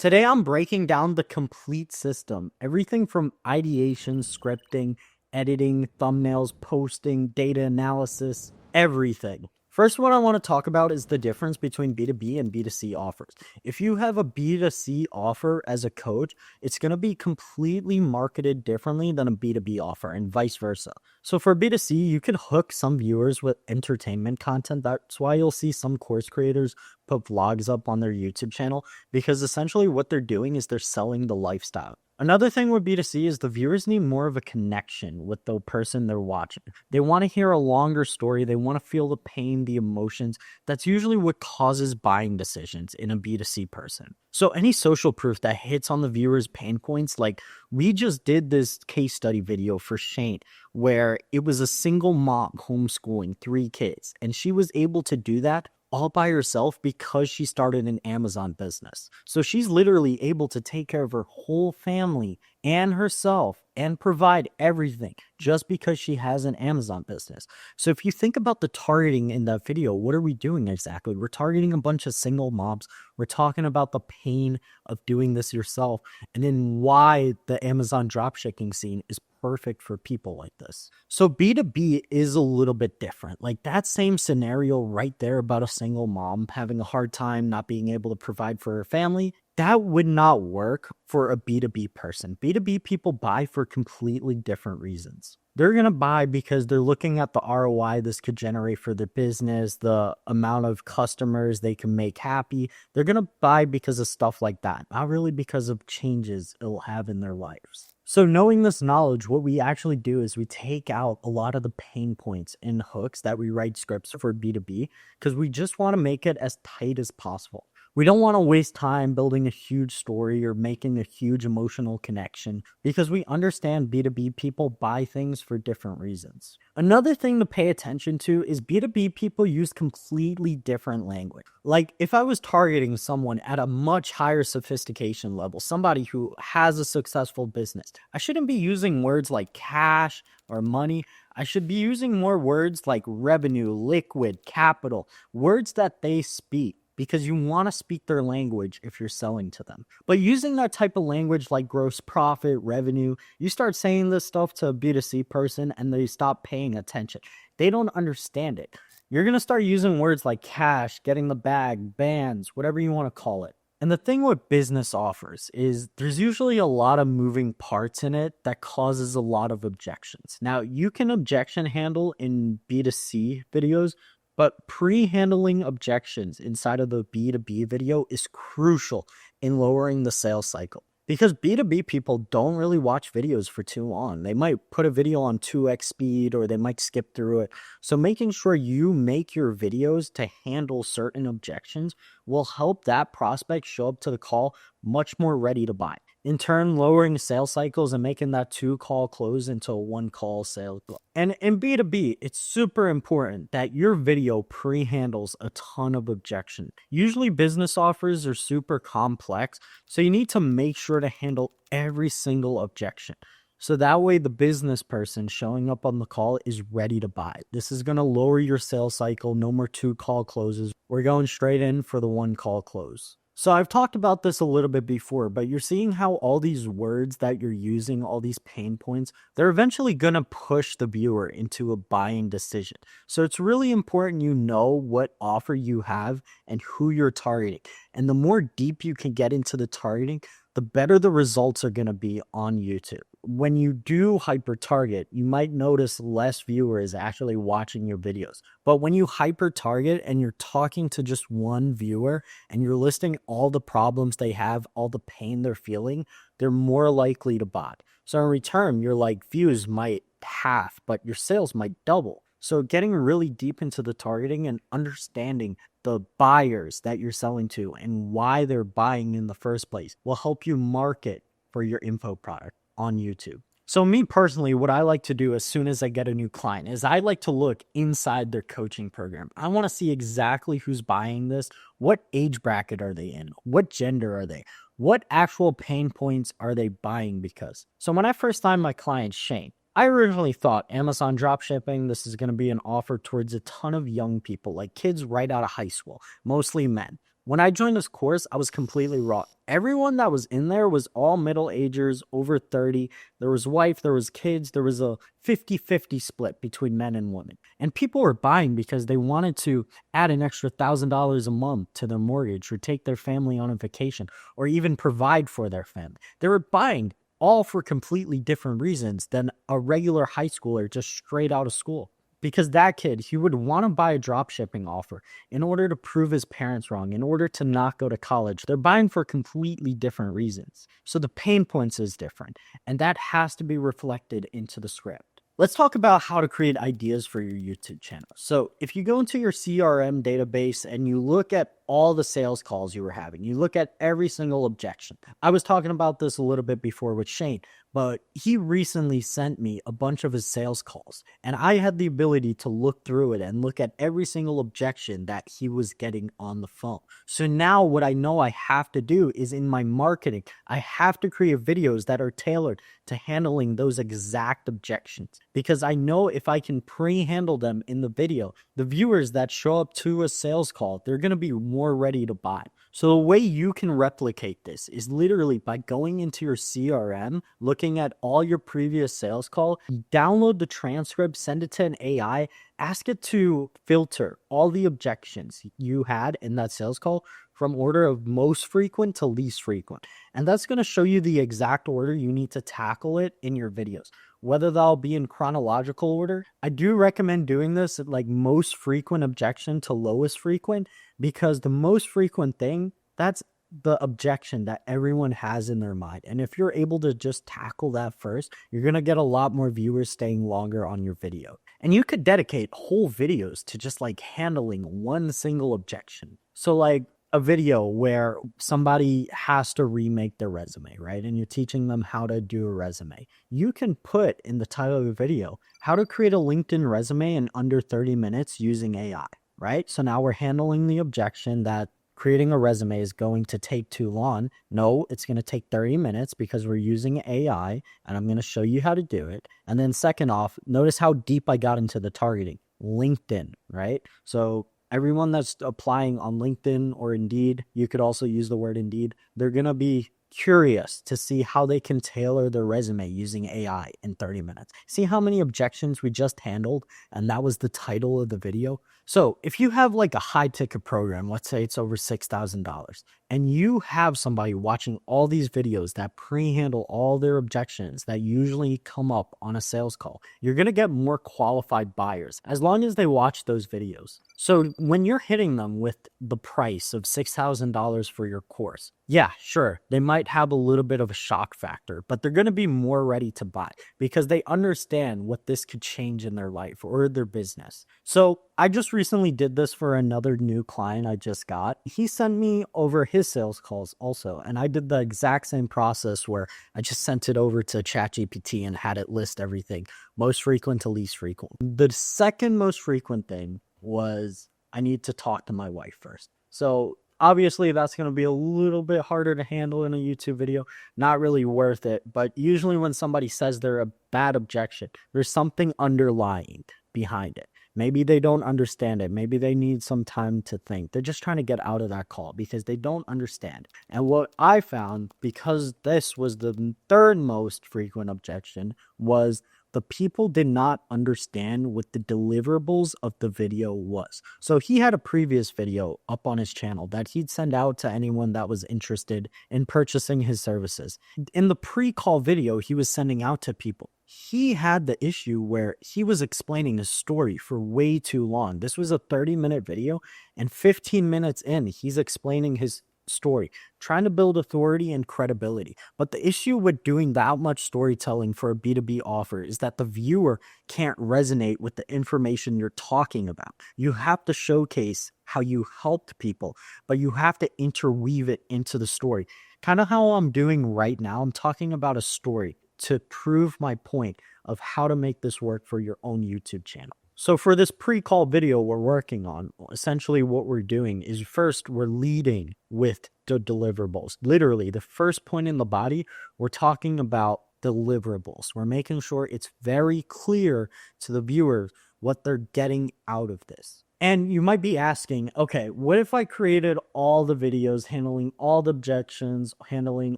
Today, I'm breaking down the complete system, everything from ideation, scripting, editing, thumbnails, posting, data analysis, everything. First, what I want to talk about is the difference between B2B and B2C offers. If you have a B2C offer as a coach, it's going to be completely marketed differently than a B2B offer and vice versa. So for B2C, you could hook some viewers with entertainment content. That's why you'll see some course creators put vlogs up on their YouTube channel, because essentially what they're doing is they're selling the lifestyle. Another thing with B2C is the viewers need more of a connection with the person they're watching. They want to hear a longer story. They want to feel the pain, the emotions. That's usually what causes buying decisions in a B2C person. So any social proof that hits on the viewer's pain points, like we just did this case study video for Shane, where it was a single mom homeschooling 3 kids, and she was able to do that all by herself because she started an Amazon business. So she's literally able to take care of her whole family and herself and provide everything just because she has an Amazon business. So if you think about the targeting in that video, what are we doing exactly? We're targeting a bunch of single moms. We're talking about the pain of doing this yourself, and then why the Amazon dropshipping scene is perfect for people like this. So B2B is a little bit different. Like that same scenario right there about a single mom having a hard time not being able to provide for her family, that would not work for a B2B person. B2B people buy for completely different reasons. They're going to buy because they're looking at the ROI this could generate for their business, the amount of customers they can make happy. They're going to buy because of stuff like that, not really because of changes it'll have in their lives. So knowing this knowledge, what we actually do is we take out a lot of the pain points and hooks that we write scripts for B2B, because we just want to make it as tight as possible. We don't want to waste time building a huge story or making a huge emotional connection, because we understand B2B people buy things for different reasons. Another thing to pay attention to is B2B people use completely different language. Like if I was targeting someone at a much higher sophistication level, somebody who has a successful business, I shouldn't be using words like cash or money. I should be using more words like revenue, liquid, capital, words that they speak, because you want to speak their language if you're selling to them. But using that type of language like gross profit, revenue, you start saying this stuff to a B2C person and they stop paying attention. They don't understand it. You're going to start using words like cash, getting the bag, bands, whatever you want to call it. And the thing with business offers is there's usually a lot of moving parts in it that causes a lot of objections. Now, you can objection handle in B2C videos, but pre-handling objections inside of the B2B video is crucial in lowering the sales cycle, because B2B people don't really watch videos for too long. They might put a video on 2x speed, or they might skip through it. So making sure you make your videos to handle certain objections will help that prospect show up to the call much more ready to buy. In turn, lowering sales cycles and making that 2-call close into a 1-call sale. And in B2B, it's super important that your video pre-handles a ton of objections. Usually business offers are super complex, so you need to make sure to handle every single objection. So that way the business person showing up on the call is ready to buy. This is going to lower your sales cycle. No more 2-call closes. We're going straight in for the 1-call close. So I've talked about this a little bit before, but you're seeing how all these words that you're using, all these pain points, they're eventually going to push the viewer into a buying decision. So it's really important you know what offer you have and who you're targeting. And the more deep you can get into the targeting, the better the results are going to be on YouTube. When you do hyper target, you might notice less viewers actually watching your videos. But when you hyper target and you're talking to just one viewer and you're listing all the problems they have, all the pain they're feeling, they're more likely to buy. So in return, your views might half, but your sales might double. So getting really deep into the targeting and understanding the buyers that you're selling to and why they're buying in the first place will help you market for your info product on YouTube. So me personally, what I like to do as soon as I get a new client is I like to look inside their coaching program. I want to see exactly who's buying this. What age bracket are they in? What gender are they? What actual pain points are they buying because? So when I first signed my client, Shane, I originally thought Amazon dropshipping, this is going to be an offer towards a ton of young people, like kids right out of high school, mostly men. When I joined this course, I was completely raw. Everyone that was in there was all middle agers, over 30. There was wife, there was kids, there was a 50-50 split between men and women. And people were buying because they wanted to add an extra $1,000 a month to their mortgage or take their family on a vacation or even provide for their family. They were buying all for completely different reasons than a regular high schooler just straight out of school. Because that kid, he would want to buy a drop shipping offer in order to prove his parents wrong, in order to not go to college. They're buying for completely different reasons. So the pain points is different, and that has to be reflected into the script. Let's talk about how to create ideas for your YouTube channel. So if you go into your CRM database and you look at all the sales calls you were having, you look at every single objection. I was talking about this a little bit before with Shane, but he recently sent me a bunch of his sales calls, and I had the ability to look through it and look at every single objection that he was getting on the phone. So now what I know I have to do is in my marketing, I have to create videos that are tailored to handling those exact objections, because I know if I can pre-handle them in the video, the viewers that show up to a sales call, they're going to be more ready to buy. So the way you can replicate this is literally by going into your CRM, looking at all your previous sales call, download the transcript, send it to an AI, ask it to filter all the objections you had in that sales call from order of most frequent to least frequent. And that's going to show you the exact order you need to tackle it in your videos, whether that'll be in chronological order. I do recommend doing this at like most frequent objection to lowest frequent, because the most frequent thing, that's the objection that everyone has in their mind. And if you're able to just tackle that first, you're going to get a lot more viewers staying longer on your video. And you could dedicate whole videos to just like handling one single objection. So like a video where somebody has to remake their resume, right? And you're teaching them how to do a resume. You can put in the title of the video, how to create a LinkedIn resume in under 30 minutes using AI, right? So now we're handling the objection that creating a resume is going to take too long. No, it's going to take 30 minutes because we're using AI, and I'm going to show you how to do it. And then second off, notice how deep I got into the targeting. LinkedIn, right? So everyone that's applying on LinkedIn or Indeed, you could also use the word Indeed, they're going to be curious to see how they can tailor their resume using AI in 30 minutes. See how many objections we just handled, and that was the title of the video? So if you have like a high ticket program, let's say it's over $6,000, and you have somebody watching all these videos that pre-handle all their objections that usually come up on a sales call, you're going to get more qualified buyers as long as they watch those videos. So when you're hitting them with the price of $6,000 for your course, yeah, sure, they might have a little bit of a shock factor, but they're going to be more ready to buy because they understand what this could change in their life or their business. So I just recently did this for another new client I just got. He sent me over his sales calls also, and I did the exact same process where I just sent it over to ChatGPT and had it list everything, most frequent to least frequent. The second most frequent thing was I need to talk to my wife first. So obviously, that's going to be a little bit harder to handle in a YouTube video. Not really worth it. But usually when somebody says they're a bad objection, there's something underlying behind it. Maybe they don't understand it. Maybe they need some time to think. They're just trying to get out of that call because they don't understand. And what I found, because this was the third most frequent objection, was the people did not understand what the deliverables of the video was. So he had a previous video up on his channel that he'd send out to anyone that was interested in purchasing his services. In the pre-call video he was sending out to people, he had the issue where he was explaining his story for way too long. This was a 30-minute video, and 15 minutes in, he's explaining his story, trying to build authority and credibility. But the issue with doing that much storytelling for a B2B offer is that the viewer can't resonate with the information you're talking about. You have to showcase how you helped people, but you have to interweave it into the story. Kind of how I'm doing right now. I'm talking about a story to prove my point of how to make this work for your own YouTube channel. So for this pre-call video we're working on, essentially what we're doing is first we're leading with the deliverables. Literally, the first point in the body, we're talking about deliverables. We're making sure it's very clear to the viewers what they're getting out of this. And you might be asking, okay, what if I created all the videos handling all the objections, handling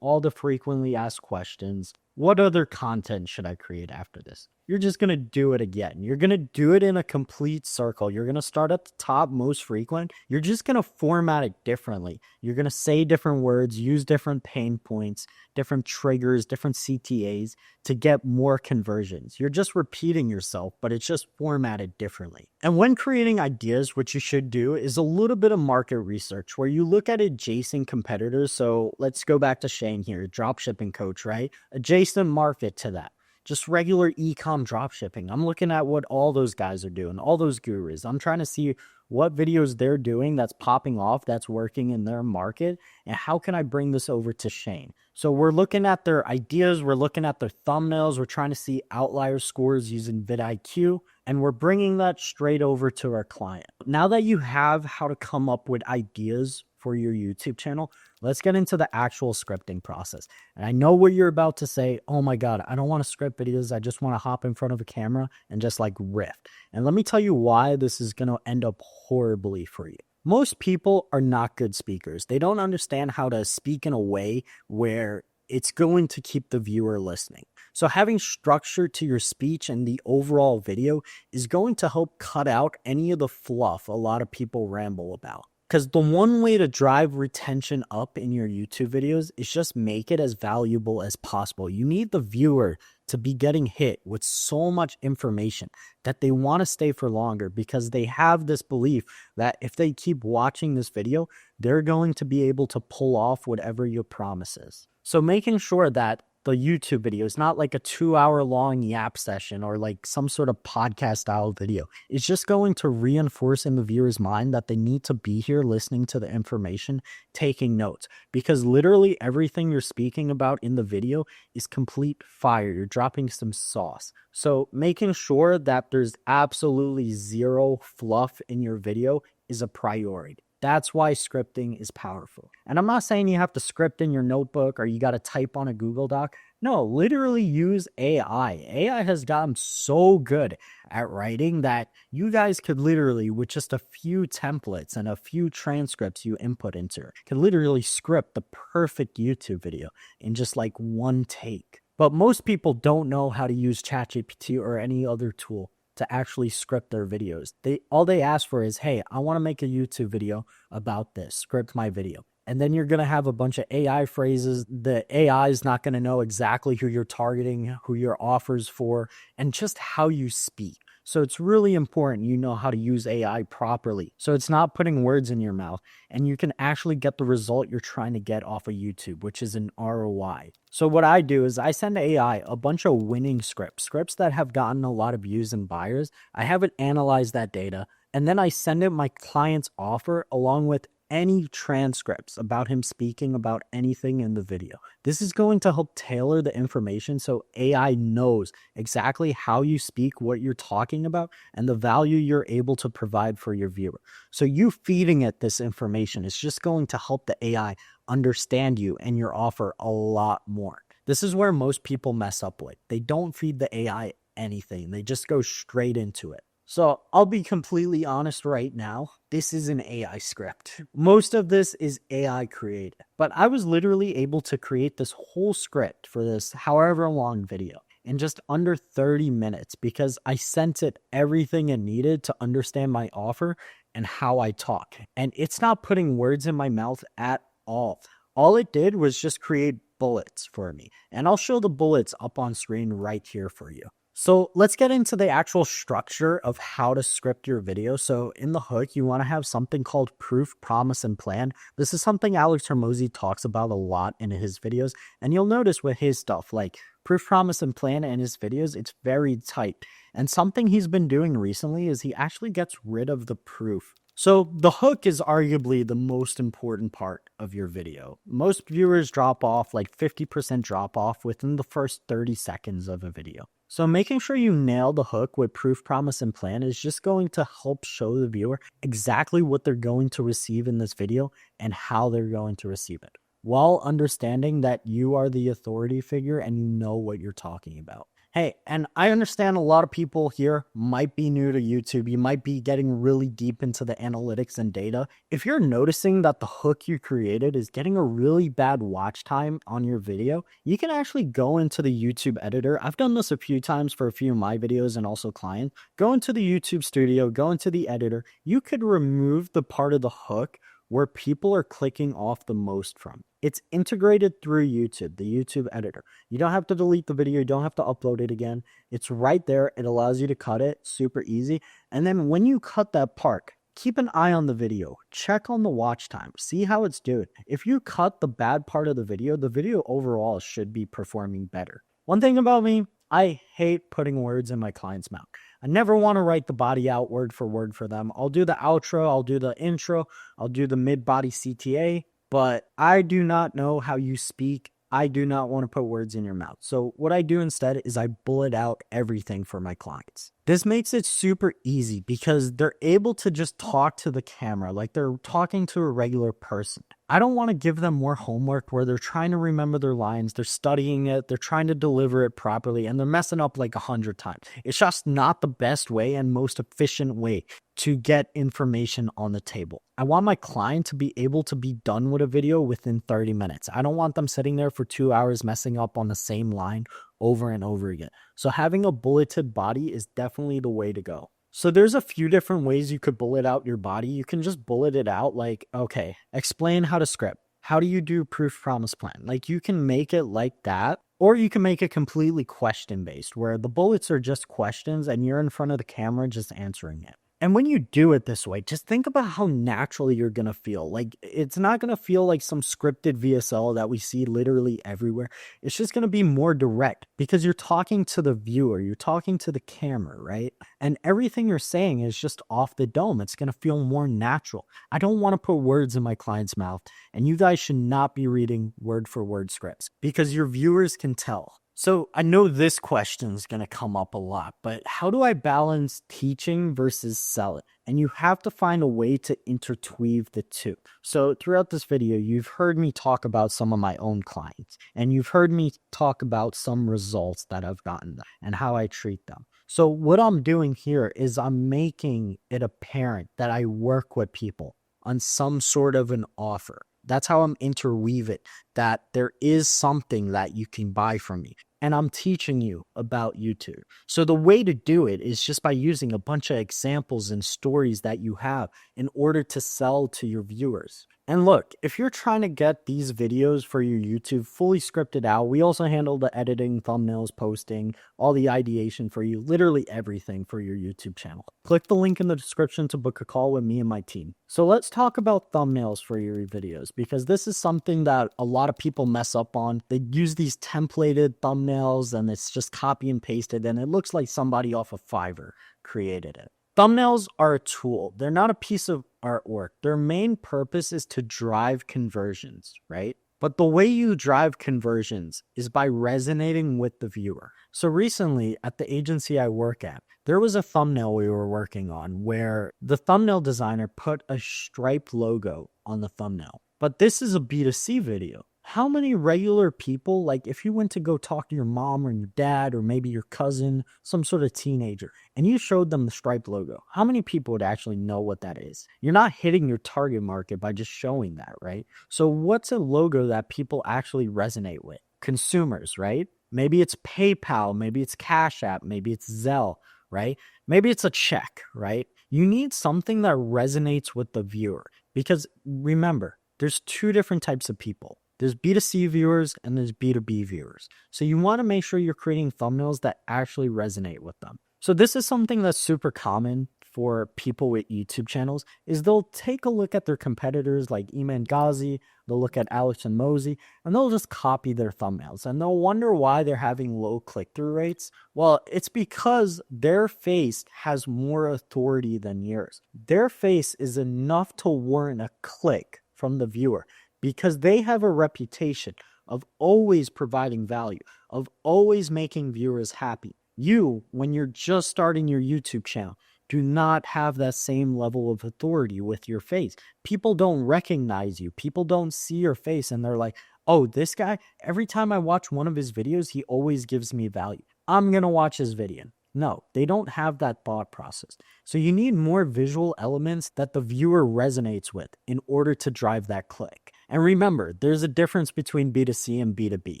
all the frequently asked questions? What other content should I create after this? You're just going to do it again. You're going to do it in a complete circle. You're going to start at the top, most frequent. You're just going to format it differently. You're going to say different words, use different pain points, different triggers, different CTAs to get more conversions. You're just repeating yourself, but it's just formatted differently. And when creating ideas, what you should do is a little bit of market research where you look at adjacent competitors. So let's go back to Shane here, dropshipping coach, right? Adjacent market to that. Just regular e-com dropshipping. I'm looking at what all those guys are doing, all those gurus. I'm trying to see what videos they're doing that's popping off, that's working in their market, and how can I bring this over to Shane? So we're looking at their ideas, we're looking at their thumbnails, we're trying to see outlier scores using vidIQ, and we're bringing that straight over to our client. Now that you have how to come up with ideas for your YouTube channel, let's get into the actual scripting process. And I know what you're about to say. Oh my God, I don't want to script videos. I just want to hop in front of a camera and just like riff. And let me tell you why this is going to end up horribly for you. Most people are not good speakers. They don't understand how to speak in a way where it's going to keep the viewer listening. So having structure to your speech and the overall video is going to help cut out any of the fluff a lot of people ramble about. Because the one way to drive retention up in your YouTube videos is just make it as valuable as possible. You need the viewer to be getting hit with so much information that they want to stay for longer because they have this belief that if they keep watching this video, they're going to be able to pull off whatever your promise is. So making sure that the YouTube video is not like a 2-hour long yap session or like some sort of podcast style video. It's just going to reinforce in the viewer's mind that they need to be here listening to the information, taking notes, because literally everything you're speaking about in the video is complete fire. You're dropping some sauce. So making sure that there's absolutely zero fluff in your video is a priority. That's why scripting is powerful. And I'm not saying you have to script in your notebook or you got to type on a Google Doc. No, literally use AI. AI has gotten so good at writing that you guys could literally, with just a few templates and a few transcripts you input into it, could literally script the perfect YouTube video in just like one take. But most people don't know how to use ChatGPT or any other tool to actually script their videos. All they ask for is, hey, I want to make a YouTube video about this, script my video. And then you're going to have a bunch of AI phrases. The AI is not going to know exactly who you're targeting, who your offer's for, and just how you speak. So it's really important you know how to use AI properly. So it's not putting words in your mouth and you can actually get the result you're trying to get off of YouTube, which is an ROI. So what I do is I send AI a bunch of winning scripts that have gotten a lot of views and buyers. I have it analyze that data and then I send it my client's offer along with any transcripts about him speaking about anything in the video. This is going to help tailor the information so AI knows exactly how you speak, what you're talking about, and the value you're able to provide for your viewer. So you feeding it this information is just going to help the AI understand you and your offer a lot more. This is where most people mess up with. They don't feed the AI anything. They just go straight into it. So I'll be completely honest right now, this is an AI script. Most of this is AI created, but I was literally able to create this whole script for this however long video in just under 30 minutes because I sent it everything it needed to understand my offer and how I talk. And it's not putting words in my mouth at all. All it did was just create bullets for me. And I'll show the bullets up on screen right here for you. So let's get into the actual structure of how to script your video. So in the hook, you want to have something called proof, promise, and plan. This is something Alex Hormozi talks about a lot in his videos. And you'll notice with his stuff, like proof, promise, and plan in his videos, it's very tight. And something he's been doing recently is he actually gets rid of the proof. So the hook is arguably the most important part of your video. Most viewers drop off, like 50% drop off within the first 30 seconds of a video. So making sure you nail the hook with proof, promise, and plan is just going to help show the viewer exactly what they're going to receive in this video and how they're going to receive it, while understanding that you are the authority figure and you know what you're talking about. Hey, and I understand a lot of people here might be new to YouTube. You might be getting really deep into the analytics and data. If you're noticing that the hook you created is getting a really bad watch time on your video, you can actually go into the YouTube editor. I've done this a few times for a few of my videos and also clients. Go into the YouTube studio, go into the editor. You could remove the part of the hook where people are clicking off the most from. It's integrated through YouTube, the YouTube editor. You don't have to delete the video. You don't have to upload it again. It's right there. It allows you to cut it super easy. And then when you cut that part, keep an eye on the video. Check on the watch time. See how it's doing. If you cut the bad part of the video overall should be performing better. One thing about me, I hate putting words in my client's mouth. I never want to write the body out word for them. I'll do the outro, I'll do the intro, I'll do the mid-body CTA, but I do not know how you speak. I do not want to put words in your mouth. So what I do instead is I bullet out everything for my clients. This makes it super easy because they're able to just talk to the camera like they're talking to a regular person. I don't want to give them more homework where they're trying to remember their lines, they're studying it, they're trying to deliver it properly, and they're messing up like 100 times. It's just not the best way and most efficient way to get information on the table. I want my client to be able to be done with a video within 30 minutes. I don't want them sitting there for 2 hours messing up on the same line over and over again. So having a bulleted body is definitely the way to go. So there's a few different ways you could bullet out your body. You can just bullet it out like, okay, explain how to script. How do you do proof promise plan? Like you can make it like that, or you can make it completely question based where the bullets are just questions and you're in front of the camera just answering it. And when you do it this way, just think about how naturally you're going to feel. Like it's not going to feel like some scripted VSL that we see literally everywhere. It's just going to be more direct because you're talking to the viewer, you're talking to the camera, right? And everything you're saying is just off the dome. It's going to feel more natural. I don't want to put words in my client's mouth, and you guys should not be reading word for word scripts because your viewers can tell. So I know this question is going to come up a lot, but how do I balance teaching versus selling? And you have to find a way to interweave the two. So throughout this video, you've heard me talk about some of my own clients, and you've heard me talk about some results that I've gotten and how I treat them. So what I'm doing here is I'm making it apparent that I work with people on some sort of an offer. That's how I'm interweave it, that there is something that you can buy from me. And I'm teaching you about YouTube. So the way to do it is just by using a bunch of examples and stories that you have in order to sell to your viewers. And look, if you're trying to get these videos for your YouTube fully scripted out, we also handle the editing, thumbnails, posting, all the ideation for you, literally everything for your YouTube channel. Click the link in the description to book a call with me and my team. So let's talk about thumbnails for your videos because this is something that a lot of people mess up on. They use these templated thumbnails and it's just copy and pasted and it looks like somebody off of Fiverr created it. Thumbnails are a tool. They're not a piece of artwork. Their main purpose is to drive conversions, right? But the way you drive conversions is by resonating with the viewer. So recently at the agency I work at, there was a thumbnail we were working on where the thumbnail designer put a striped logo on the thumbnail. But this is a B2C video. How many regular people, like if you went to go talk to your mom or your dad or maybe your cousin, some sort of teenager, and you showed them the striped logo, how many people would actually know what that is? You're not hitting your target market by just showing that, right? So what's a logo that people actually resonate with? Consumers, right? Maybe it's PayPal, maybe it's Cash App, maybe it's Zelle, right? Maybe it's a check, right? You need something that resonates with the viewer because remember, there's two different types of people. There's B2C viewers and there's B2B viewers. So you want to make sure you're creating thumbnails that actually resonate with them. So this is something that's super common for people with YouTube channels is they'll take a look at their competitors like Iman Ghazi, they'll look at Alex and Mosey, and they'll just copy their thumbnails and they'll wonder why they're having low click-through rates. Well, it's because their face has more authority than yours. Their face is enough to warrant a click from the viewer, because they have a reputation of always providing value, of always making viewers happy. You, when you're just starting your YouTube channel, do not have that same level of authority with your face. People don't recognize you. People don't see your face and they're like, oh, this guy, every time I watch one of his videos, he always gives me value. I'm going to watch his video. No, they don't have that thought process. So you need more visual elements that the viewer resonates with in order to drive that click. And remember, there's a difference between B2C and B2B.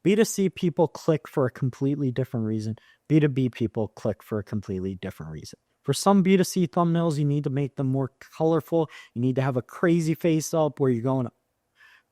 B2C people click for a completely different reason. B2B people click for a completely different reason. For some B2C thumbnails, you need to make them more colorful. You need to have a crazy face up where you're going,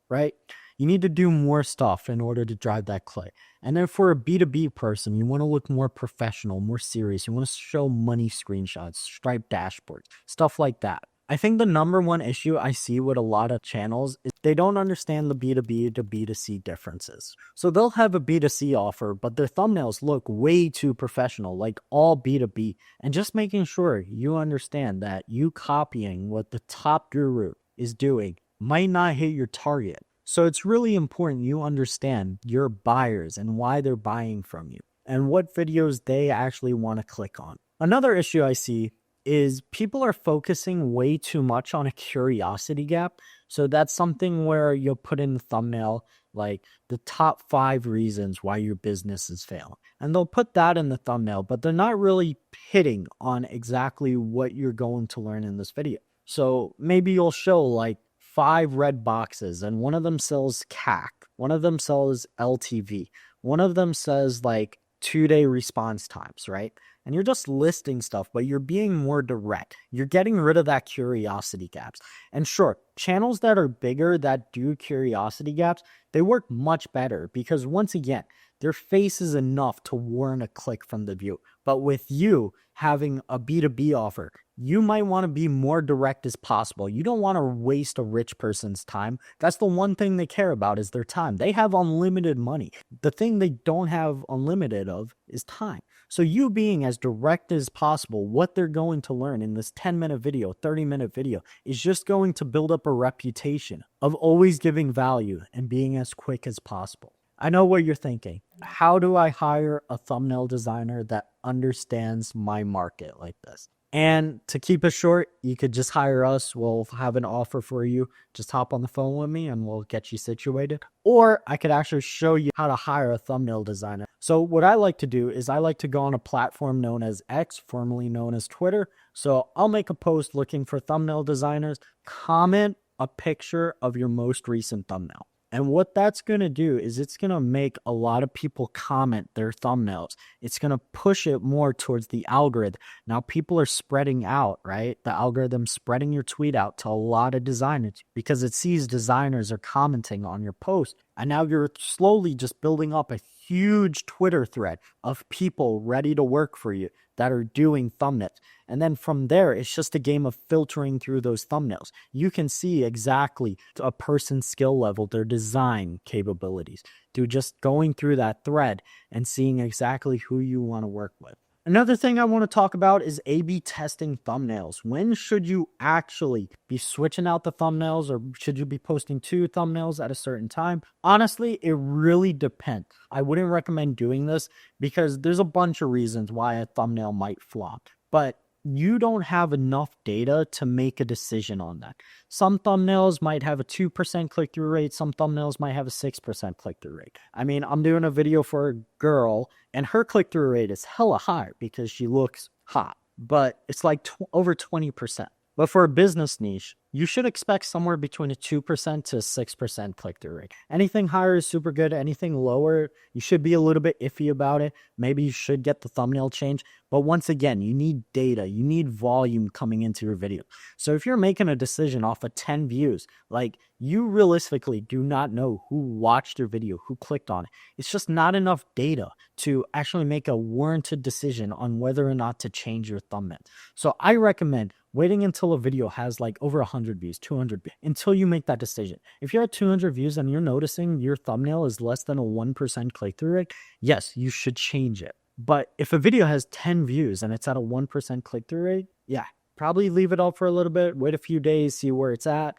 right? You need to do more stuff in order to drive that click. And then for a B2B person, you want to look more professional, more serious. You want to show money screenshots, Stripe dashboards, stuff like that. I think the number one issue I see with a lot of channels is they don't understand the B2B to B2C differences. So they'll have a B2C offer, but their thumbnails look way too professional, like all B2B. And just making sure you understand that you copying what the top guru is doing might not hit your target. So it's really important you understand your buyers and why they're buying from you and what videos they actually want to click on. Another issue I see is people are focusing way too much on a curiosity gap. So that's something where you'll put in the thumbnail, like the top 5 reasons why your business is failing. And they'll put that in the thumbnail, but they're not really hitting on exactly what you're going to learn in this video. So maybe you'll show like 5 red boxes and one of them sells CAC, one of them sells LTV, one of them says like 2-day response times, right? And you're just listing stuff, but you're being more direct. You're getting rid of that curiosity gaps. And sure, channels that are bigger that do curiosity gaps, they work much better because once again, their face is enough to warrant a click from the view. But with you having a B2B offer, you might want to be more direct as possible. You don't want to waste a rich person's time. That's the one thing they care about is their time. They have unlimited money. The thing they don't have unlimited of is time. So you being as direct as possible, what they're going to learn in this 10-minute video, 30-minute video is just going to build up a reputation of always giving value and being as quick as possible. I know what you're thinking. How do I hire a thumbnail designer that understands my market like this? And to keep it short, you could just hire us. We'll have an offer for you. Just hop on the phone with me and we'll get you situated. Or I could actually show you how to hire a thumbnail designer. So what I like to do is I like to go on a platform known as X, formerly known as Twitter. So I'll make a post looking for thumbnail designers. Comment a picture of your most recent thumbnail. And what that's going to do is it's going to make a lot of people comment their thumbnails. It's going to push it more towards the algorithm. Now people are spreading out, right? The algorithm spreading your tweet out to a lot of designers because it sees designers are commenting on your post. And now you're slowly just building up a huge Twitter thread of people ready to work for you that are doing thumbnails. And then from there, it's just a game of filtering through those thumbnails. You can see exactly a person's skill level, their design capabilities, through just going through that thread and seeing exactly who you want to work with. Another thing I want to talk about is A/B testing thumbnails. When should you actually be switching out the thumbnails, or should you be posting 2 thumbnails at a certain time? Honestly, it really depends. I wouldn't recommend doing this because there's a bunch of reasons why a thumbnail might flop, but you don't have enough data to make a decision on that. Some thumbnails might have a 2% click-through rate. Some thumbnails might have a 6% click-through rate. I mean, I'm doing a video for a girl and her click-through rate is hella high because she looks hot, but it's like over 20%. But for a business niche, you should expect somewhere between a 2% to 6% click-through rate. Anything higher is super good. Anything lower, you should be a little bit iffy about it. Maybe you should get the thumbnail change. But once again, you need data. You need volume coming into your video. So if you're making a decision off of 10 views, like you realistically do not know who watched your video, who clicked on it. It's just not enough data to actually make a warranted decision on whether or not to change your thumbnail. So I recommend waiting until a video has like over 100 views, 200 views, until you make that decision. If you're at 200 views and you're noticing your thumbnail is less than a 1% click-through rate, yes, you should change it. But if a video has 10 views and it's at a 1% click-through rate, yeah, probably leave it up for a little bit, wait a few days, see where it's at,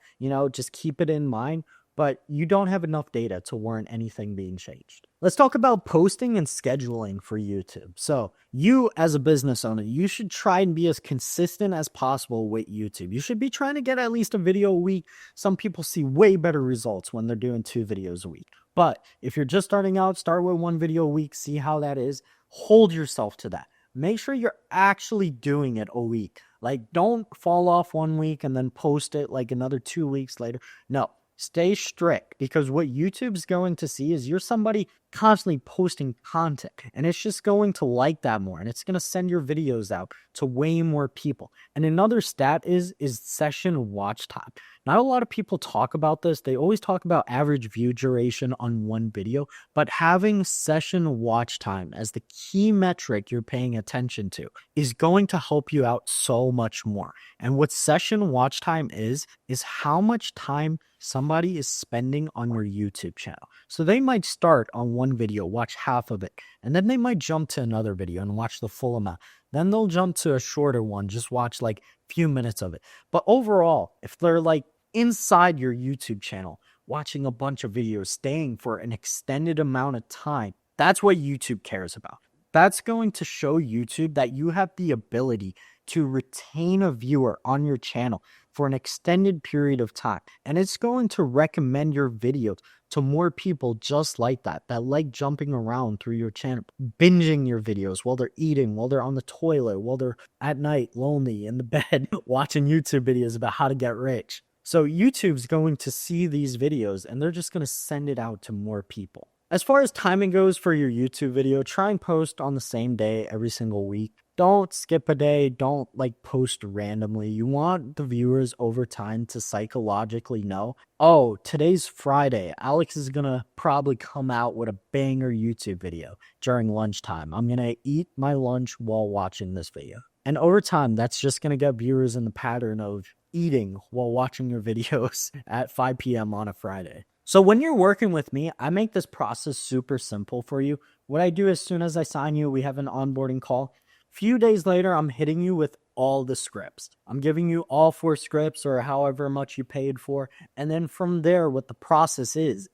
just keep it in mind. But you don't have enough data to warrant anything being changed. Let's talk about posting and scheduling for YouTube. So you as a business owner, you should try and be as consistent as possible with YouTube. You should be trying to get at least a video a week. Some people see way better results when they're doing 2 videos a week. But if you're just starting out, start with 1 video a week, see how that is. Hold yourself to that. Make sure you're actually doing it a week. Like, don't fall off 1 week and then post it like another 2 weeks later. No, stay strict, because what YouTube's going to see is you're somebody constantly posting content, and it's just going to like that more, and it's going to send your videos out to way more people. And another stat is session watch time. Not a lot of people talk about this. They always talk about average view duration on one video, but having session watch time as the key metric you're paying attention to is going to help you out so much more. And what session watch time is how much time somebody is spending on your YouTube channel. So they might start on one video, watch half of it, and then they might jump to another video and watch the full amount. Then they'll jump to a shorter one, just watch like a few minutes of it. But overall, if they're like inside your YouTube channel, watching a bunch of videos, staying for an extended amount of time, that's what YouTube cares about. That's going to show YouTube that you have the ability to retain a viewer on your channel for an extended period of time. And it's going to recommend your videos to more people just like that like jumping around through your channel, binging your videos while they're eating, while they're on the toilet, while they're at night, lonely in the bed, watching YouTube videos about how to get rich. So YouTube's going to see these videos and they're just going to send it out to more people. As far as timing goes for your YouTube video, try and post on the same day every single week. Don't skip a day. Don't like post randomly. You want the viewers over time to psychologically know, oh, today's Friday. Alex is going to probably come out with a banger YouTube video during lunchtime. I'm going to eat my lunch while watching this video. And over time, that's just going to get viewers in the pattern of eating while watching your videos at 5 p.m. on a Friday. So when you're working with me, I make this process super simple for you. What I do as soon as I sign you, we have an onboarding call. Few days later, I'm hitting you with all the scripts. I'm giving you all 4 scripts or however much you paid for. And then from there, what the process is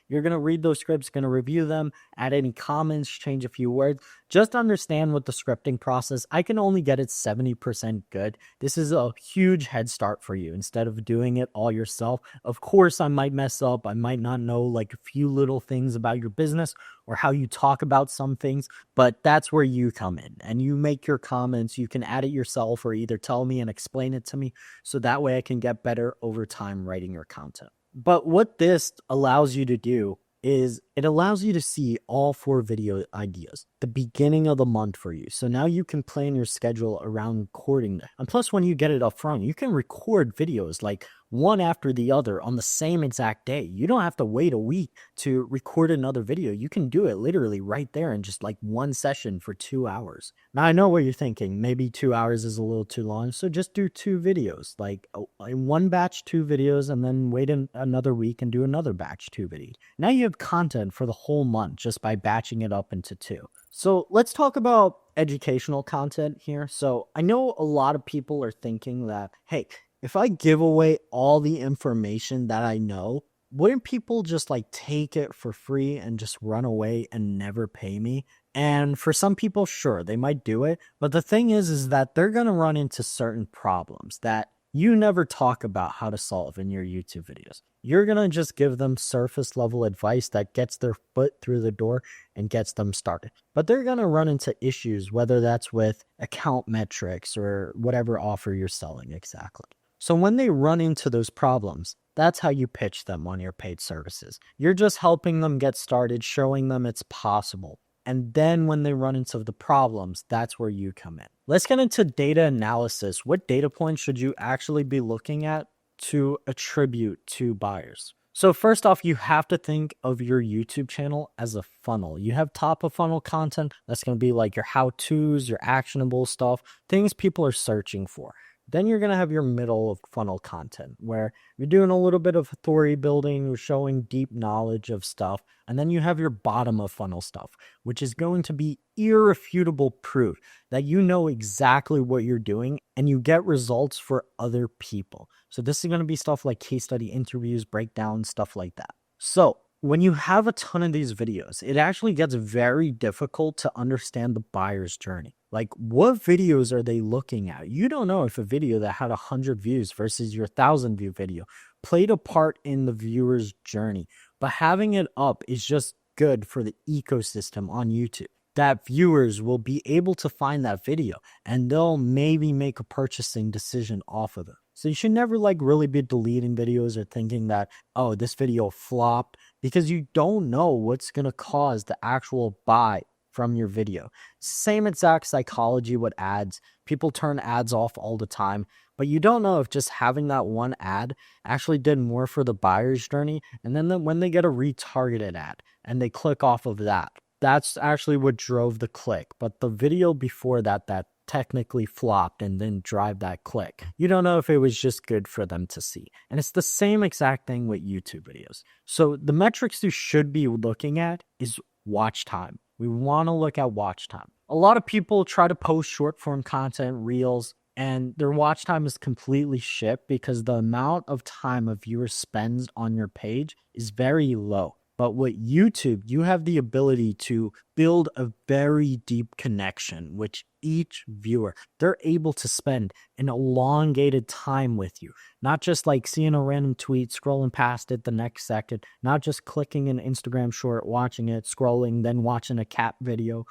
you're going to read those scripts, going to review them, add any comments, change a few words. Just understand what the scripting process, I can only get it 70% good. This is a huge head start for you instead of doing it all yourself. Of course, I might mess up. I might not know like a few little things about your business or how you talk about some things, but that's where you come in and you make your comments. You can add it yourself or either tell me and explain it to me so that way I can get better over time writing your content. But what this allows you to do is it allows you to see all 4 video ideas, the beginning of the month for you. So now you can plan your schedule around recording them. And plus, when you get it up front, you can record videos like one after the other on the same exact day. You don't have to wait a week to record another video. You can do it literally right there in just like one session for 2 hours. Now, I know what you're thinking. Maybe 2 hours is a little too long. So just do 2 videos, like in one batch, 2 videos, and then wait another week and do another batch, 2 videos. Now you have content for the whole month just by batching it up into 2. So let's talk about educational content here. So I know a lot of people are thinking that, hey, if I give away all the information that I know, wouldn't people just like take it for free and just run away and never pay me? And for some people, sure, they might do it. But the thing is that they're going to run into certain problems that you never talk about how to solve in your YouTube videos. You're going to just give them surface level advice that gets their foot through the door and gets them started. But they're going to run into issues, whether that's with account metrics or whatever offer you're selling exactly. So when they run into those problems, that's how you pitch them on your paid services. You're just helping them get started, showing them it's possible. And then when they run into the problems, that's where you come in. Let's get into data analysis. What data points should you actually be looking at to attribute to buyers? So first off, you have to think of your YouTube channel as a funnel. You have top of funnel content. That's going to be like your how-tos, your actionable stuff, things people are searching for. Then you're going to have your middle of funnel content where you're doing a little bit of authority building, you're showing deep knowledge of stuff. And then you have your bottom of funnel stuff, which is going to be irrefutable proof that you know exactly what you're doing and you get results for other people. So this is going to be stuff like case study interviews, breakdowns, stuff like that. So when you have a ton of these videos, it actually gets very difficult to understand the buyer's journey. Like, what videos are they looking at? You don't know if a video that had 100 views versus your 1,000 view video played a part in the viewer's journey. but having it up is just good for the ecosystem on YouTube. That viewers will be able to find that video and they'll maybe make a purchasing decision off of it. So you should never really be deleting videos or thinking that, oh, this video flopped, because you don't know what's going to cause the actual buy from your video. Same exact psychology with ads. People turn ads off all the time, but you don't know if just having that one ad actually did more for the buyer's journey. And then when they get a retargeted ad and they click off of that, that's actually what drove the click. But the video before that technically flopped and then drive that click, you don't know if it was just good for them to see. And it's the same exact thing with YouTube videos. So the metrics you should be looking at is watch time. We want to look at watch time. A lot of people try to post short form content, reels, and their watch time is completely shit because the amount of time a viewer spends on your page is very low. But with YouTube, you have the ability to build a very deep connection with each viewer. They're able to spend an elongated time with you, not just seeing a random tweet, scrolling past it the next second, not just clicking an Instagram short, watching it, scrolling, then watching a cat video.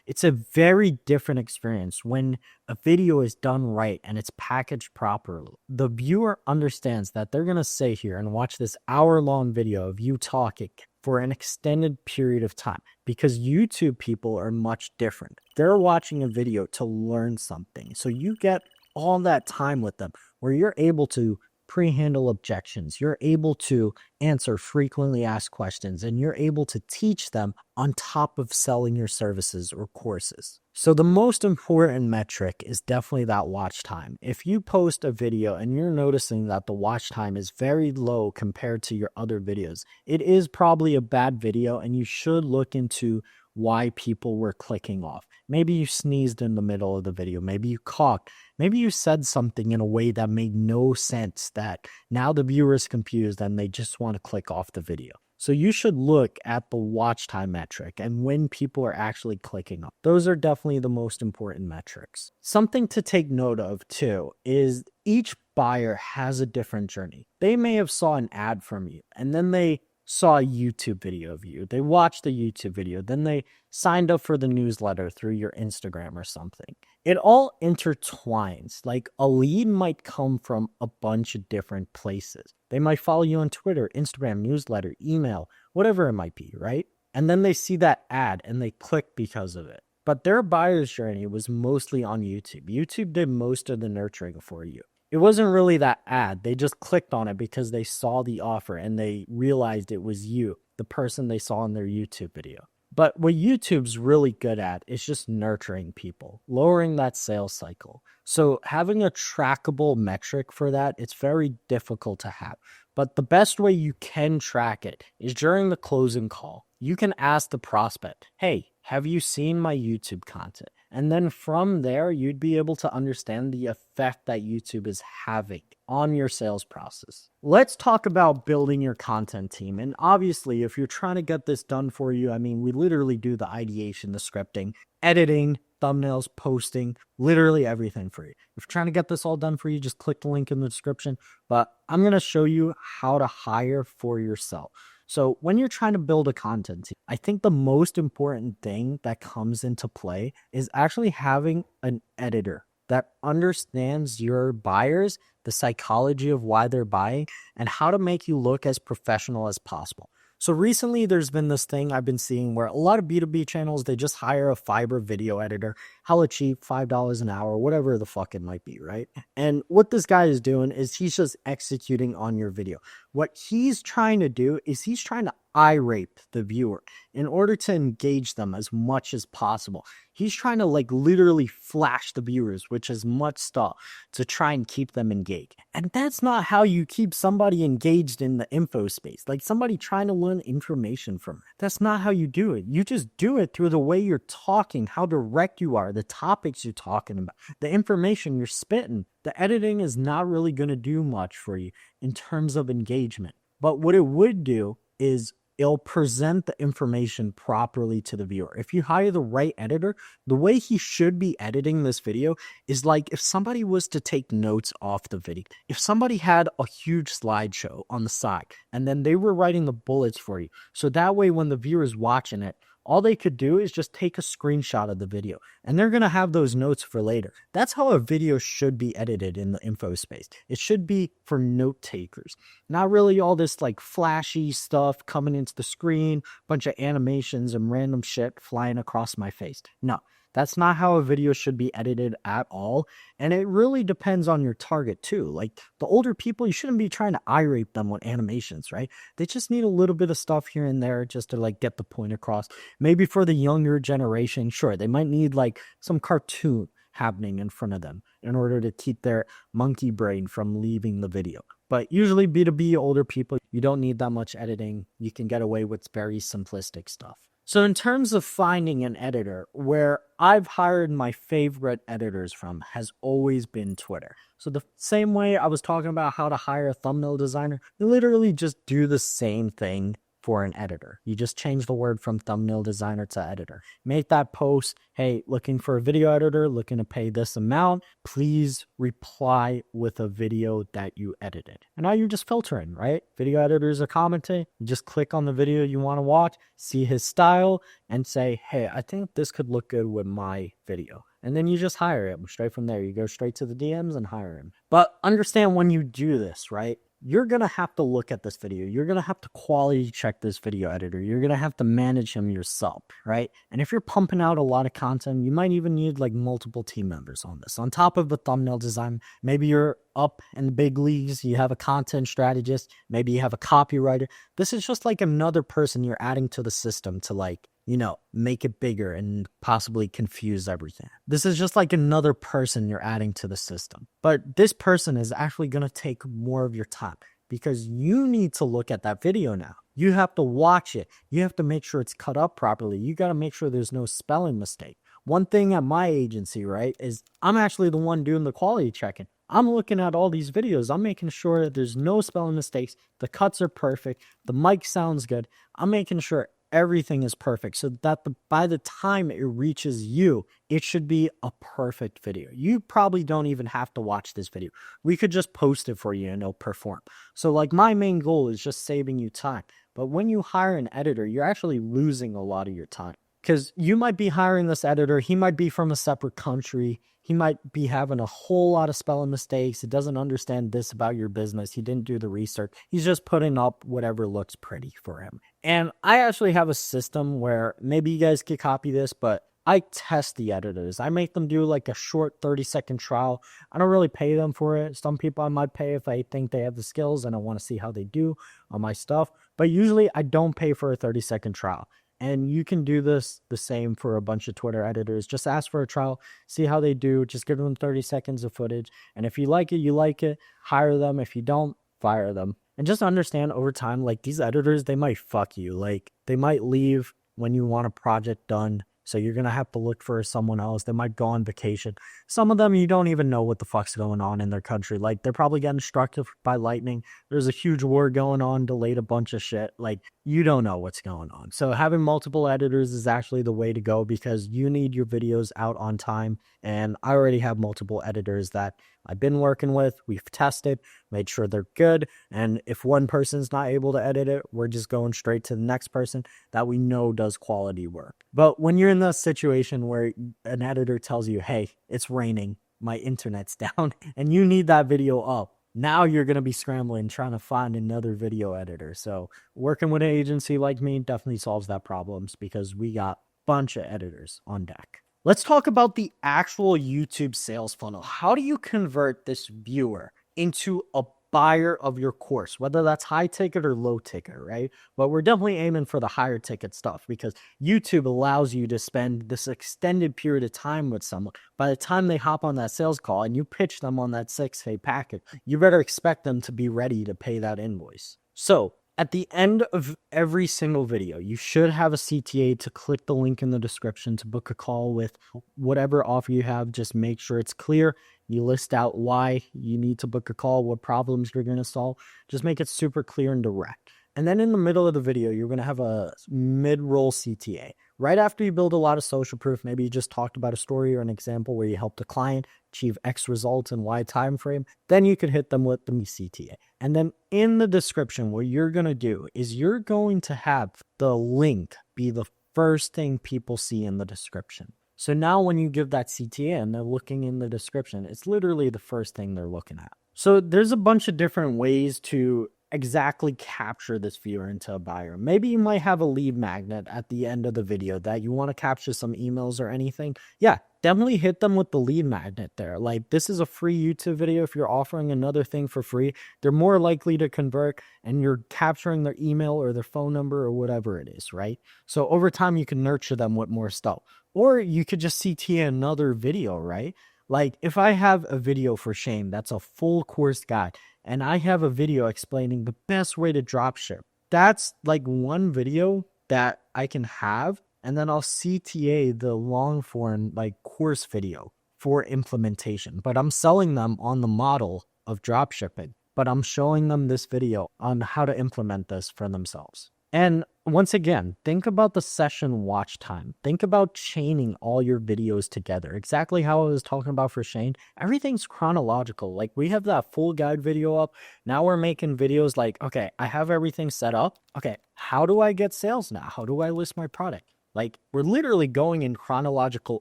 It's a very different experience when a video is done right and it's packaged properly. The viewer understands that they're going to sit here and watch this hour-long video of you talking for an extended period of time, because YouTube people are much different. They're watching a video to learn something. So you get all that time with them where you're able to pre-handle objections, you're able to answer frequently asked questions, and you're able to teach them on top of selling your services or courses. So the most important metric is definitely that watch time. If you post a video and you're noticing that the watch time is very low compared to your other videos, it is probably a bad video and you should look into why people were clicking off. Maybe you sneezed in the middle of the video. Maybe you coughed. Maybe you said something in a way that made no sense, that now the viewer is confused and they just want to click off the video. So you should look at the watch time metric and when people are actually clicking off. Those are definitely the most important metrics. Something to take note of too is each buyer has a different journey. They may have saw an ad from you and then they saw a YouTube video of you. They watched the YouTube video, then they signed up for the newsletter through your Instagram or something. It all intertwines. A lead might come from a bunch of different places. They might follow you on Twitter, Instagram, newsletter, email, whatever it might be, right? And then they see that ad and they click because of it. But their buyer's journey was mostly on YouTube. YouTube did most of the nurturing for you. It wasn't really that ad. They just clicked on it because they saw the offer and they realized it was you, the person they saw in their YouTube video. But what YouTube's really good at is just nurturing people, lowering that sales cycle. So having a trackable metric for that, it's very difficult to have. But the best way you can track it is during the closing call. You can ask the prospect, hey, have you seen my YouTube content? And then from there, you'd be able to understand the effect that YouTube is having on your sales process. Let's talk about building your content team. And obviously, if you're trying to get this done for you, we literally do the ideation, the scripting, editing, thumbnails, posting, literally everything for you. If you're trying to get this all done for you, just click the link in the description. But I'm going to show you how to hire for yourself. So when you're trying to build a content team, I think the most important thing that comes into play is actually having an editor that understands your buyers, the psychology of why they're buying, and how to make you look as professional as possible. So recently there's been this thing I've been seeing where a lot of B2B channels, they just hire a Fiverr video editor, hella cheap, $5 an hour, whatever the fuck it might be, right? And what this guy is doing is he's just executing on your video. What he's trying to do is he's trying to eye rape the viewer in order to engage them as much as possible. He's trying to literally flash the viewers with as much stuff to try and keep them engaged. And that's not how you keep somebody engaged in the info space. Somebody trying to learn information from it. That's not how you do it. You just do it through the way you're talking, how direct you are, the topics you're talking about, the information you're spitting. The editing is not really going to do much for you in terms of engagement. But what it would do is it'll present the information properly to the viewer. If you hire the right editor, the way he should be editing this video is like if somebody was to take notes off the video. If somebody had a huge slideshow on the side and then they were writing the bullets for you. So that way when the viewer's watching it, all they could do is just take a screenshot of the video and they're going to have those notes for later. That's how a video should be edited in the info space. It should be for note takers, not really all this like flashy stuff coming into the screen, bunch of animations and random shit flying across my face. No, that's not how a video should be edited at all. And it really depends on your target too. Like the older people, you shouldn't be trying to irate them with animations, right? They just need a little bit of stuff here and there just to like get the point across. Maybe for the younger generation, sure, they might need like some cartoon happening in front of them in order to keep their monkey brain from leaving the video. But usually B2B older people, you don't need that much editing. You can get away with very simplistic stuff. So in terms of finding an editor, where I've hired my favorite editors from has always been Twitter. So the same way I was talking about how to hire a thumbnail designer, you literally just do the same thing for an editor. You just change the word from thumbnail designer to editor. Make that post, hey, looking for a video editor, looking to pay this amount, please reply with a video that you edited. And now you're just filtering, right? Video editors are commenting. You just click on the video you want to watch, see his style, and say, hey, I think this could look good with my video. And then you just hire him straight from there. You go straight to the DMs and hire him. But understand when you do this, right? You're going to have to look at this video. You're going to have to quality check this video editor. You're going to have to manage him yourself, right? And if you're pumping out a lot of content, you might even need like multiple team members on this. On top of the thumbnail design, maybe you're up in the big leagues. You have a content strategist. Maybe you have a copywriter. This is just like another person you're adding to the system to like, you know, make it bigger and possibly confuse everything. This is just like another person you're adding to the system. But this person is actually going to take more of your time because you need to look at that video now. You have to watch it. You have to make sure it's cut up properly. You got to make sure there's no spelling mistake. One thing at my agency, right, is I'm actually the one doing the quality checking. I'm looking at all these videos. I'm making sure that there's no spelling mistakes. The cuts are perfect. The mic sounds good. I'm making sure everything is perfect so that by the time it reaches you, it should be a perfect video. You probably don't even have to watch this video. We could just post it for you and it'll perform. So like my main goal is just saving you time. But when you hire an editor, you're actually losing a lot of your time. Because you might be hiring this editor, he might be from a separate country, he might be having a whole lot of spelling mistakes, he doesn't understand this about your business, he didn't do the research, he's just putting up whatever looks pretty for him. And I actually have a system where maybe you guys could copy this, but I test the editors. I make them do like a short 30-second trial. I don't really pay them for it. Some people I might pay if I think they have the skills and I want to see how they do on my stuff. But usually I don't pay for a 30-second trial. And you can do this the same for a bunch of Twitter editors. Just ask for a trial, see how they do. Just give them 30 seconds of footage. And if you like it, you like it. Hire them. If you don't, fire them. And just understand over time, like these editors, they might fuck you. Like they might leave when you want a project done. So you're going to have to look for someone else. They might go on vacation. Some of them, you don't even know what the fuck's going on in their country. Like they're probably getting struck by lightning. There's a huge war going on, delayed a bunch of shit. Like you don't know what's going on. So having multiple editors is actually the way to go because you need your videos out on time. And I already have multiple editors that I've been working with. We've tested, made sure they're good. And if one person's not able to edit it, we're just going straight to the next person that we know does quality work. But when you're in the situation where an editor tells you, hey, it's raining, my internet's down, and you need that video up, now you're going to be scrambling trying to find another video editor. So working with an agency like me definitely solves that problem because we got a bunch of editors on deck. Let's talk about the actual YouTube sales funnel. How do you convert this viewer into a buyer of your course, whether that's high ticket or low ticket, right? But we're definitely aiming for the higher ticket stuff because YouTube allows you to spend this extended period of time with someone. By the time they hop on that sales call and you pitch them on that 6K package, you better expect them to be ready to pay that invoice. So at the end of every single video, you should have a CTA to click the link in the description to book a call with whatever offer you have. Just make sure it's clear. You list out why you need to book a call, what problems you're going to solve. Just make it super clear and direct. And then in the middle of the video, you're going to have a mid-roll CTA. Right after you build a lot of social proof, maybe you just talked about a story or an example where you helped a client achieve X results in Y time frame, then you could hit them with the CTA. And then in the description, what you're going to do is you're going to have the link be the first thing people see in the description. So now when you give that CTA and they're looking in the description, it's literally the first thing they're looking at. So there's a bunch of different ways to exactly capture this viewer into a buyer. Maybe you might have a lead magnet at the end of the video that you want to capture some emails or anything. Yeah, definitely hit them with the lead magnet there. Like, this is a free YouTube video. If you're offering another thing for free, they're more likely to convert, and you're capturing their email or their phone number or whatever it is, right? So over time, you can nurture them with more stuff. Or you could just CTA another video, right? Like, if I have a video for Shane that's a full course guide, and I have a video explaining the best way to dropship, that's like one video that I can have, and then I'll CTA the long form like course video for implementation. But I'm selling them on the model of dropshipping, but I'm showing them this video on how to implement this for themselves. And once again, think about the session watch time. Think about chaining all your videos together. Exactly how I was talking about for Shane. Everything's chronological. Like, we have that full guide video up. Now we're making videos like, okay, I have everything set up. Okay, how do I get sales now? How do I list my product? Like, we're literally going in chronological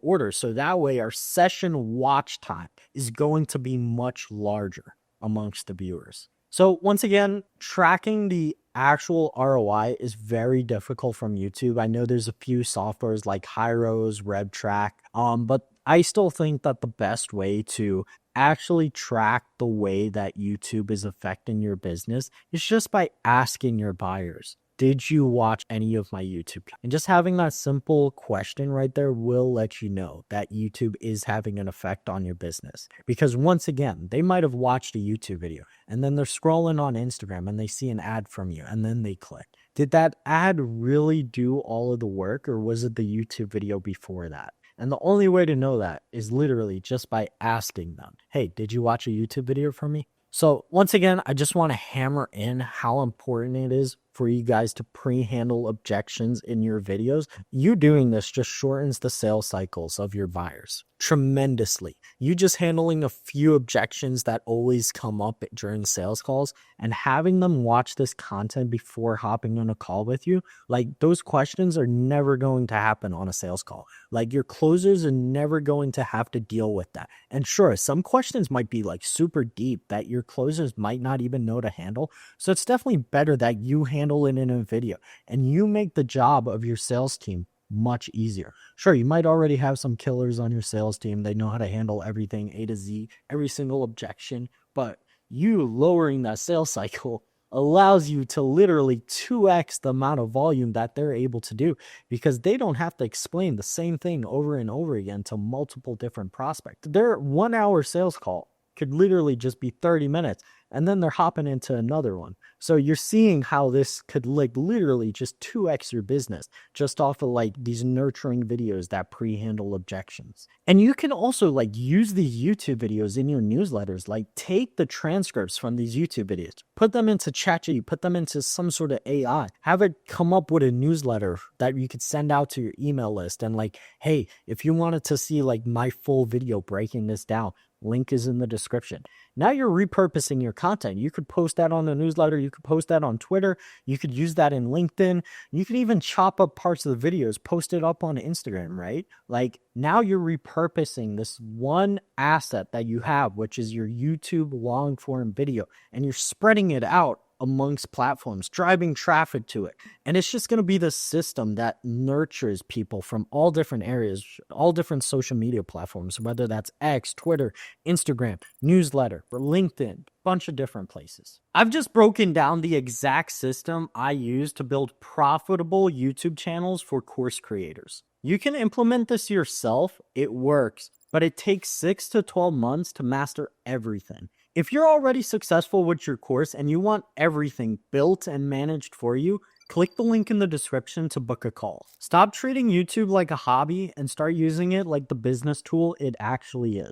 order. So that way our session watch time is going to be much larger amongst the viewers. So once again, tracking the actual ROI is very difficult from YouTube. I know there's a few softwares like Hyros, RevTrack, but I still think that the best way to actually track the way that YouTube is affecting your business is just by asking your buyers, did you watch any of my YouTube? And just having that simple question right there will let you know that YouTube is having an effect on your business. Because once again, they might have watched a YouTube video and then they're scrolling on Instagram and they see an ad from you and then they click. Did that ad really do all of the work, or was it the YouTube video before that? And the only way to know that is literally just by asking them, hey, did you watch a YouTube video from me? So once again, I just want to hammer in how important it is for you guys to pre-handle objections in your videos. You doing this just shortens the sales cycles of your buyers tremendously. You just handling a few objections that always come up during sales calls and having them watch this content before hopping on a call with you, like, those questions are never going to happen on a sales call. Like, your closers are never going to have to deal with that. And sure, some questions might be like super deep that your closers might not even know to handle. So it's definitely better that you handle it in a video and you make the job of your sales team much easier. Sure, you might already have some killers on your sales team. They know how to handle everything A to Z, every single objection, but you lowering that sales cycle allows you to literally 2x the amount of volume that they're able to do, because they don't have to explain the same thing over and over again to multiple different prospects. Their 1 hour sales call could literally just be 30 minutes and then they're hopping into another one. So you're seeing how this could like literally just 2x your business just off of like these nurturing videos that pre-handle objections. And you can also like use these YouTube videos in your newsletters. Like, take the transcripts from these YouTube videos, put them into ChatGPT, put them into some sort of AI, have it come up with a newsletter that you could send out to your email list. And like, hey, if you wanted to see like my full video breaking this down, link is in the description. Now you're repurposing your content. You could post that on the newsletter. You could post that on Twitter. You could use that in LinkedIn. You could even chop up parts of the videos, post it up on Instagram, right? Like, now you're repurposing this one asset that you have, which is your YouTube long form video, and you're spreading it out amongst platforms, driving traffic to it. And it's just going to be the system that nurtures people from all different areas, all different social media platforms, whether that's X, Twitter, Instagram, newsletter, or LinkedIn, bunch of different places. I've just broken down the exact system I use to build profitable YouTube channels for course creators. You can implement this yourself. It works, but it takes 6 to 12 months to master everything. If you're already successful with your course and you want everything built and managed for you, click the link in the description to book a call. Stop treating YouTube like a hobby and start using it like the business tool it actually is.